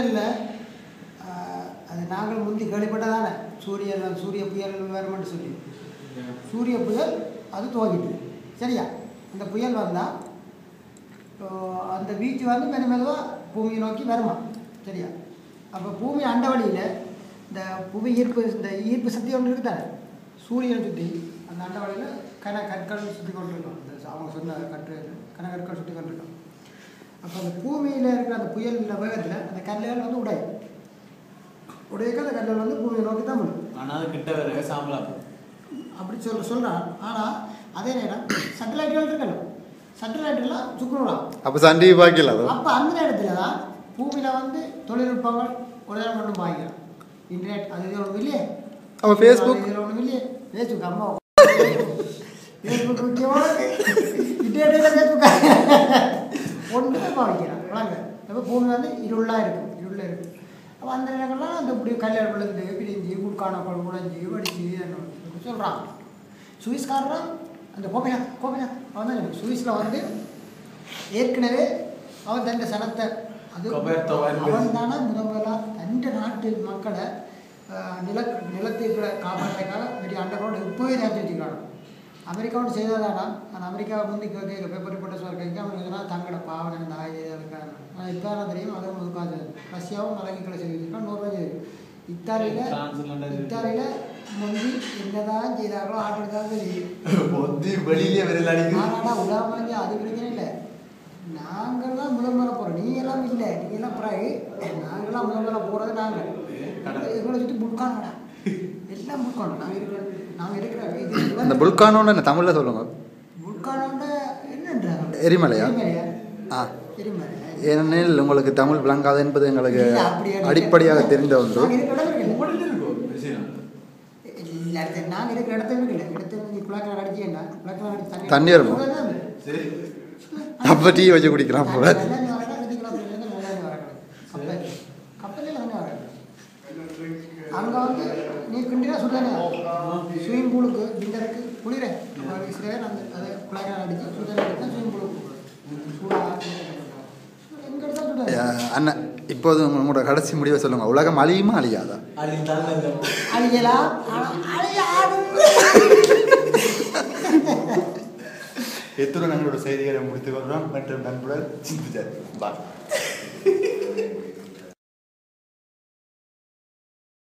புயலில் அது நாங்கள் முந்தி கேள்விப்பட்டதானே சூரிய புயல் வருமென்று சொல்லி சூரிய புயல் அது துவங்கிட்டு சரியா அந்த புயல் வந்தால் அந்த வீச்சு வந்து மெதுவாக பூமியை நோக்கி வருமா சரியா அப்போ பூமி அண்டவழியில் இந்த புவி ஈர்ப்பு சக்தி ஒன்று இருக்குதானே சூரியனை சுற்றி அந்த அண்டவழியில் கற்கள் சுற்றி கொண்டிருக்கோம் அவங்க சொன்ன கற்கள் சுற்றி கொண்டிருக்கோம் அப்போ அந்த பூமியில் இருக்கிற அந்த புயல் வேகத்தில் அந்த கல்லுகள் வந்து உடையக்க அந்த கல்லுகள் வந்து பூமியை நோக்கி தான் முடியும் ஆனால் கிட்ட வேறு சாம்பலாம் அப்படி சொல்கிறான் ஆனால் அதே நேரம் சேட்டலைட்டுகள் இருக்கணும் சேட்டலைட்டெல்லாம் சுக்குறான் அப்போ சண்டையை பார்க்கல அப்போ அந்த நேரத்தில் தான் பூமியில் வந்து தொழில்நுட்பங்கள் உடனே மட்டும் பாய்க்கிறான் இன்டர்நெட் அது இது ஒன்றும் இல்லையே அப்போ ஃபேஸ்புக் இதில் ஒன்றும் இல்லையே ஃபேஸ்புக் அம்மா ஃபேஸ்புக் முக்கியமானது இன்டர்நெட்டில் ஃபேஸ்புக் ஒன்றுமே பாய்க்கிறான் வழங்க அப்போ பூமி வந்து இருளாக இருக்கும் அப்போ அந்த நேரங்கள்லாம் அந்த இப்படி கல்யாணம் விழுந்து பிரிஞ்சு குட்கானக்கள் உடைஞ்சி வடிச்சு சொல்கிறான் சுவிஸ்காரன் அந்த கோபிநாத் அவன் தான் சுவிஸில் வந்து ஏற்கனவே அவன் தன் சனத்தை அது அவன் தானே முதலாக தன் நாட்டு மக்களை நிலத்தை காப்பாற்றுறதுக்காக பெரிய அண்டரோடு இப்போவே சேர்த்து வச்சுக்கிறான் அமெரிக்காவோட செய்ததானா அந்த அமெரிக்காவை வந்து கேட்க பேப்பர் ரிப்போர்ட்டர்ஸ் வரைக்கும் அவனுக்கு எதனால் தங்களோட பாவனை இந்த இருக்காங்க ஆனால் இப்போ தான் தெரியும் அதை முதுக்காது ரஷ்யாவும் மலங்கிக்களை செய்து வச்சுருக்கான் நோர்வே இத்தாலியில் முந்தி என்னதான் செய்தார்களோ ஆட்டுதான் தெரியும் வெளியிலே ஆனால் உலகம் அது பிரச்சனை இல்லை நாங்கள்லாம் முதல் மேலே போகிறோம் நீங்கள்லாம் இல்லை நீங்கள்லாம் பிறகு நாங்கள்லாம் முதல் மேலே போகிறது நாங்கள் எங்களை சுற்றி புல்கானோடா எல்லாம் புல்கானோ நாங்கள் இருக்கிற அந்த புல்கானோன்னு என்ன தமிழில் சொல்லுங்க புல்கானோட என்னன்ற எரிமலையா எரிமலை ஏனெனில் உங்களுக்கு தமிழ் விளங்காது என்பது எங்களுக்கு அடிப்படையாக தெரிந்த ஒன்று நாங்கள் இருக்கிற இடத்துல அடிச்சு தண்ணி வருமா அப்போ டீ வச்சு குடிக்கிறான் போல அங்கே வந்து நீ கிண்டினா சுதானே ஸ்விமிங் பூலுக்கு விண்டருக்கு குளிர சில பேர் அந்த அதை குழாய்க்கான அடிச்சு சுதானே எடுத்தால் ஸ்விமிங் பூலுக்கு அண்ணன் இப்போது உங்களோட கடைசி முடிவை சொல்லுங்க உலகம் அழியுமா அழியாதா அழியலாம் எத்துடன் எங்களோட செய்திகளை முடித்துக் கொள்கிறோம் மற்றும் நண்புடன் சிந்திச்சார் பாய்